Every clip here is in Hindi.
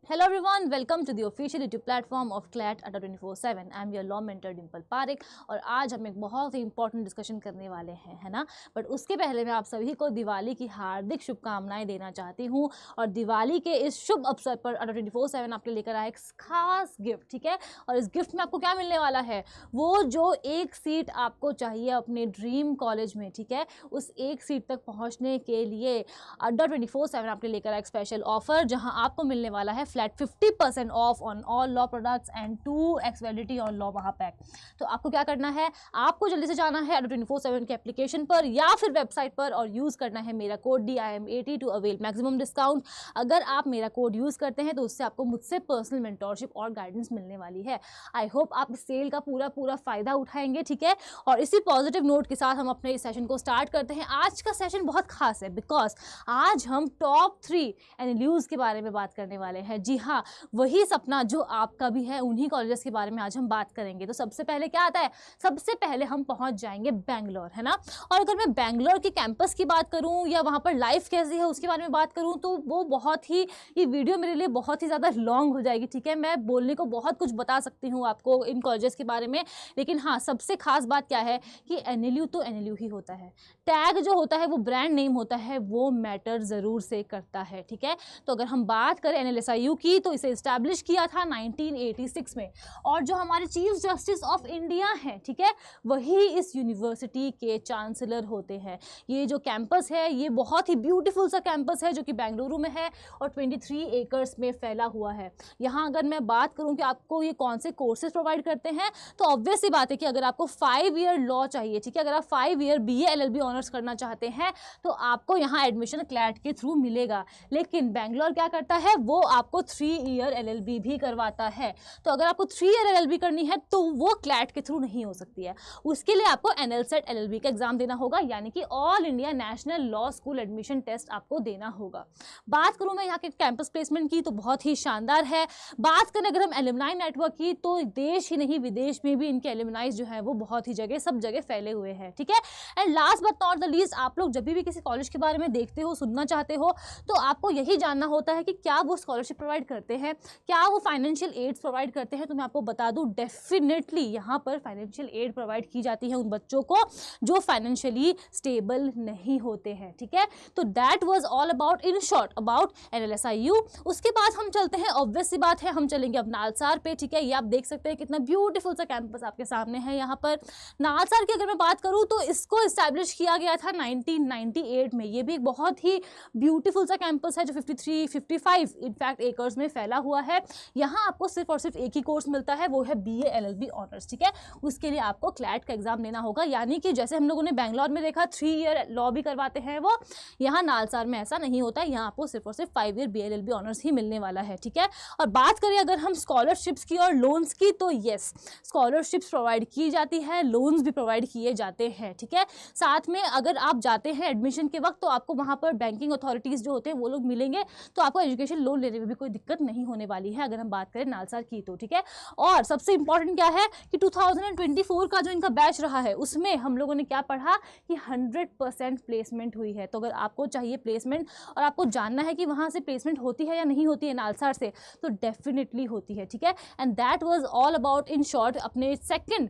Hello everyone, welcome to the official YouTube platform of CLAT Adda 24/7. I am your law mentor Dimple Parekh और आज हम एक बहुत ही इंपॉर्टेंट डिस्कशन करने वाले हैं, है ना। बट उसके पहले मैं आप सभी को दिवाली की हार्दिक शुभकामनाएं देना चाहती हूँ और दिवाली के इस शुभ अवसर पर Adda 24/7 आपके लेकर आया एक खास गिफ्ट, ठीक है। और इस गिफ्ट में आपको क्या मिलने वाला है, वो जो एक सीट आपको चाहिए अपने ड्रीम कॉलेज में, ठीक है, उस एक सीट तक पहुँचने के लिए Adda 24/7 आपके लेकर आया एक स्पेशल ऑफर जहाँ आपको मिलने वाला है flat 50% off on all law products and 2x validity on law महापैक। तो आपको क्या करना है, आपको जल्दी से जाना है Adda 24/7 के एप्लीकेशन पर या फिर वेबसाइट पर और यूज़ करना है मेरा code DIM80 to avail maximum discount. अगर आप मेरा कोड यूज़ करते हैं तो उससे आपको मुझसे पर्सनल मेंटोरशिप और गाइडेंस मिलने वाली है। आई होप आप इस सेल का पूरा फ़ायदा उठाएंगे, ठीक है। और इसी पॉजिटिव नोट के साथ हम अपने इस सेशन को स्टार्ट करते हैं। आज का सेशन बहुत खास है बिकॉज आज हम टॉप 3 NLUs के बारे में बात करने वाले हैं। जी हाँ, वही सपना जो आपका भी है, उन्हीं कॉलेजेस के बारे में आज हम बात करेंगे। तो सबसे पहले क्या आता है, सबसे पहले हम पहुंच जाएंगे बेंगलोर, है ना। और अगर मैं बेंगलोर के कैंपस की बात करूं या वहां पर लाइफ कैसी है उसके बारे में बात करूं तो वो बहुत ही, ये वीडियो मेरे लिए बहुत ही ज़्यादा लॉन्ग हो जाएगी, ठीक है। मैं बोलने को बहुत कुछ बता सकती हूँ आपको इन कॉलेजेस के बारे में, लेकिन हाँ, सबसे खास बात क्या है कि NLU तो NLU ही होता है। टैग जो होता है वो ब्रांड नेम होता है, वो मैटर ज़रूर से करता है, ठीक है। तो अगर हम बात करें NLSIU की तो इसे इस्टेब्लिश किया था 1986 में और जो हमारे चीफ जस्टिस ऑफ इंडिया हैं, ठीक है, वही इस यूनिवर्सिटी के चांसलर होते हैं। ये जो कैंपस है ये बहुत ही ब्यूटीफुल सा कैंपस है जो कि बेंगलुरु में है और 23 एकर्स में फैला हुआ है। यहाँ अगर मैं बात करूँ कि आपको ये कौन से कोर्सेज प्रोवाइड करते हैं तो ऑब्वियस सी बात है कि अगर आपको 5 ईयर लॉ चाहिए, ठीक है, अगर आप 5 ईयर BA LLB ऑनर्स करना चाहते हैं तो आपको यहाँ एडमिशन क्लैट के थ्रू मिलेगा। लेकिन बेंगलोर क्या करता है, वो आपको 3 ईयर LLB भी करवाता है। तो अगर आपको 3 ईयर LLB करनी है तो वो क्लैट के थ्रू नहीं हो सकती है, उसके लिए आपको NLSET LLB का एग्जाम देना होगा, यानी कि all India national law school admission test आपको देना होगा। बात करूं मैं यहाँ के कैंपस प्लेसमेंट की तो बहुत ही शानदार है। बात करें अगर हम एलुमनाई नेटवर्क की तो देश ही नहीं विदेश में भी इनके एलुमनाइज जो है वो बहुत ही जगह, सब जगह फैले हुए हैं, ठीक है। And last but not the least, आप लोग जब भी किसी कॉलेज के बारे में देखते हो, सुनना चाहते हो, तो आपको यही जानना होता है कि क्या वो स्कॉलरशिप प्रोवाइड करते हैं, क्या वो फाइनेंशियल एड्स प्रोवाइड करते हैं। तो मैं आपको बता दूं, डेफिनेटली यहाँ पर फाइनेंशियल एड प्रोवाइड की जाती है उन बच्चों को जो फाइनेंशियली स्टेबल नहीं होते हैं, ठीक है। तो that was all about, in short, about NLSIU। उसके बाद हम चलते हैं, ऑब्वियस सी बात है, हम चलेंगे अब नालसार पे, ठीक है। ये आप देख सकते हैं कितना ब्यूटीफुल सा कैंपस आपके सामने है। यहाँ पर नालसार की अगर मैं बात करूँ तो इसको इस्टेब्लिश किया गया था 1998 में। ये भी एक बहुत ही ब्यूटीफुल सा कैंपस है जो 53-55 इनफैक्ट एकर्स में फैला हुआ है। यहाँ आपको सिर्फ और सिर्फ एक ही कोर्स मिलता है, वो है BA LLB ऑनर्स, ठीक है। उसके लिए आपको क्लैट का एग्जाम देना होगा, यानी कि जैसे हम लोगों ने बेंगलोर में देखा 3 ईयर लॉ भी करवाते हैं वो, यहाँ नालसार में ऐसा नहीं होता है। यहाँ आपको सिर्फ और सिर्फ 5 ईयर BA LLB ऑनर्स ही मिलने वाला है, ठीक है। और बात करें अगर हम स्कॉलरशिप्स की और लोन्स की तो येस, स्कॉलरशिप्स प्रोवाइड की जाती है, लोन्स भी प्रोवाइड किए जाते हैं, ठीक है। साथ में अगर आप जाते हैं एडमिशन के वक्त तो आपको वहाँ पर बैंकिंग अथॉरिटीज़ जो होते हैं वो लोग मिलेंगे, तो आपको एजुकेशन लोन लेने में भी कोई दिक्कत नहीं होने वाली है अगर हम बात करें नालसार की तो, ठीक है। और सबसे इंपॉर्टेंट क्या है कि 2024 का जो इनका बैच रहा है उसमें हम लोगों ने क्या पढ़ा कि 100% प्लेसमेंट हुई है। तो अगर आपको चाहिए प्लेसमेंट और आपको जानना है कि वहाँ से प्लेसमेंट होती है या नहीं होती है नालसार से, तो डेफिनेटली होती है, ठीक है। And that was all about, in short, अपने सेकंड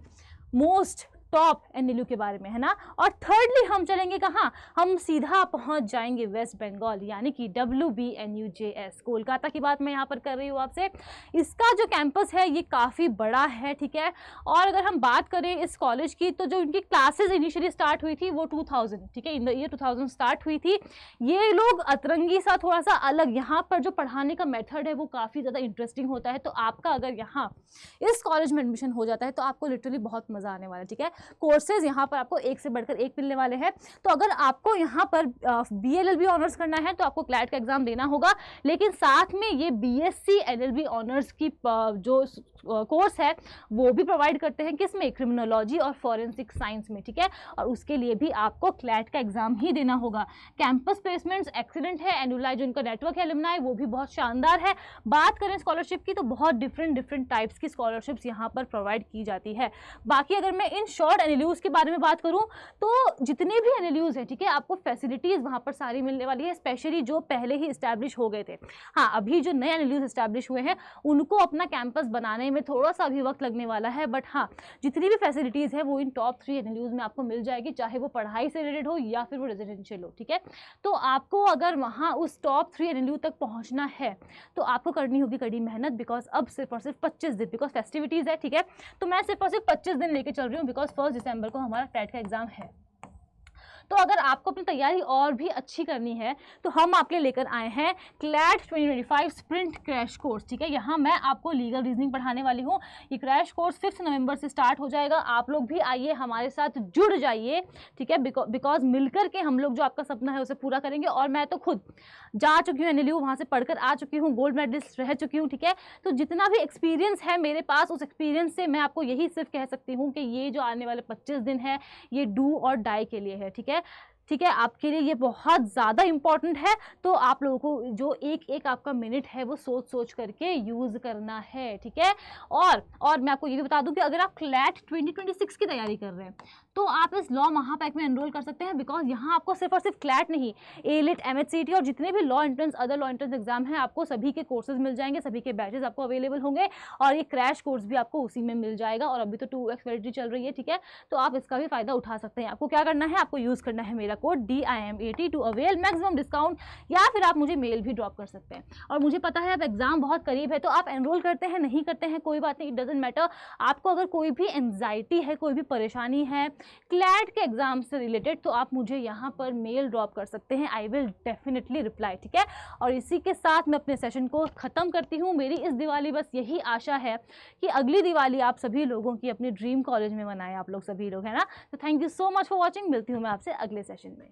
मोस्ट टॉप NLU के बारे में, है ना। और थर्डली हम चलेंगे कहाँ, हम सीधा पहुंच जाएंगे वेस्ट बंगाल, यानी कि WBNUJS, कोलकाता की बात मैं यहाँ पर कर रही हूँ आपसे। इसका जो कैंपस है ये काफ़ी बड़ा है, ठीक है। और अगर हम बात करें इस कॉलेज की तो जो इनकी क्लासेज इनिशियली स्टार्ट हुई थी वो 2000, ठीक है, इन द ईयर 2000 स्टार्ट हुई थी। ये लोग अतरंगी सा, थोड़ा सा अलग, यहाँ पर जो पढ़ाने का मेथड है वो काफ़ी ज़्यादा इंटरेस्टिंग होता है। तो आपका अगर यहाँ इस कॉलेज में एडमिशन हो जाता है तो आपको लिटरली बहुत मज़ा आने वाला है, ठीक है। कोर्सेज यहाँ पर आपको एक से बढ़कर एक मिलने वाले हैं। तो अगर आपको यहाँ पर BA LLB ऑनर्स करना है तो आपको क्लैट का एग्जाम देना होगा, लेकिन साथ में ये BSc LLB ऑनर्स की जो कोर्स है वो भी प्रोवाइड करते हैं, किसमें, क्रिमिनोलॉजी और फॉरेंसिक साइंस में, ठीक है। और उसके लिए भी आपको क्लैट का एग्जाम ही देना होगा। कैंपस प्लेसमेंट्स एक्सीलेंट है, एनुलाई जो इनका नेटवर्क है एलुमनाई वो भी बहुत शानदार है। बात करें स्कॉलरशिप की तो बहुत डिफरेंट टाइप्स की स्कॉलरशिप्स यहाँ पर प्रोवाइड की जाती है। बाकी अगर मैं इन शॉर्ट थर्ड एनएलयूज के बारे में बात करूं तो जितने भी एनएलयूज हैं, ठीक है, आपको फैसिलिटीज वहां पर सारी मिलने वाली है, स्पेशली जो पहले ही स्टैब्लिश हो गए थे। हाँ, अभी जो नए एनएलयूज स्टैब्लिश हुए हैं उनको अपना कैंपस बनाने में थोड़ा सा अभी वक्त लगने वाला है, बट हाँ, जितनी भी फैसिलिटीज है वो इन टॉप 3 एनएलयूज में आपको मिल जाएगी, चाहे वो पढ़ाई से रिलेटेड हो या फिर वो रेजिडेंशियल हो, ठीक है। तो आपको अगर वहाँ उस टॉप 3 एनएलयू तक पहुँचना है तो आपको करनी होगी कड़ी मेहनत, बिकॉज अब सिर्फ और सिर्फ 25 दिन, बिकॉज फेस्टिविटीज़ है, ठीक है, तो मैं सिर्फ और सिर्फ 25 दिन लेके चल रही हूँ, बिकॉज 1 दिसंबर को हमारा टेट का एग्जाम है। तो अगर आपको अपनी तैयारी और भी अच्छी करनी है तो हम आपके लिए लेकर आए हैं क्लैट 2025 स्प्रिंट क्रैश कोर्स, ठीक है। यहाँ मैं आपको लीगल रीजनिंग पढ़ाने वाली हूँ। ये क्रैश कोर्स 5 नवंबर से स्टार्ट हो जाएगा। आप लोग भी आइए, हमारे साथ जुड़ जाइए, ठीक है, बिकॉज मिलकर के हम लोग जो आपका सपना है उसे पूरा करेंगे। और मैं तो खुद जा चुकी हूँ एनएलयू, वहाँ से पढ़कर आ चुकी हूँ, गोल्ड मेडलिस्ट रह चुकी हूँ, ठीक है। तो जितना भी एक्सपीरियंस है मेरे पास, उस एक्सपीरियंस से मैं आपको यही सिर्फ कह सकती हूँ कि ये जो आने वाले 25 दिन है ये डू और डाई के लिए है, ठीक है, ठीक है, आपके लिए ये बहुत ज़्यादा इंपॉर्टेंट है। तो आप लोगों को जो एक एक आपका मिनट है वो सोच सोच करके यूज़ करना है, ठीक है। और मैं आपको ये भी बता दूं कि अगर आप क्लैट 2026 की तैयारी कर रहे हैं तो आप इस लॉ महापैक में एनरोल कर सकते हैं, बिकॉज यहाँ आपको सिर्फ और सिर्फ क्लैट नहीं, एलिट, एमएचसीटी और जितने भी law entrance, other law entrance exam हैं, आपको सभी के कोर्सेज मिल जाएंगे, सभी के बैचेज आपको अवेलेबल होंगे, और ये क्रैश कोर्स भी आपको उसी में मिल जाएगा। और अभी तो 2x वैलिडिटी चल रही है, ठीक है, तो आप इसका भी फायदा उठा सकते हैं। आपको क्या करना है, आपको यूज़ करना है मेरा code DIM80 to avail maximum discount, या फिर आप मुझे मेल भी ड्रॉप कर सकते हैं। और मुझे पता है अब एग्जाम बहुत करीब है, तो आप एनरोल करते हैं नहीं करते हैं कोई बात नहीं, इट डजेंट मैटर। आपको अगर कोई भी एंजाइटी है, कोई भी परेशानी है क्लैट के एग्जाम से रिलेटेड, तो आप मुझे यहाँ पर मेल ड्रॉप कर सकते हैं, आई विल डेफिनेटली रिप्लाई, ठीक है। और इसी के साथ मैं अपने सेशन को ख़त्म करती हूँ। मेरी इस दिवाली बस यही आशा है कि अगली दिवाली आप सभी लोगों की अपनी ड्रीम कॉलेज में मनाएं, आप लोग सभी लोग, है ना। तो thank you so much for watching, मिलती हूँ मैं आपसे अगले सेशन में।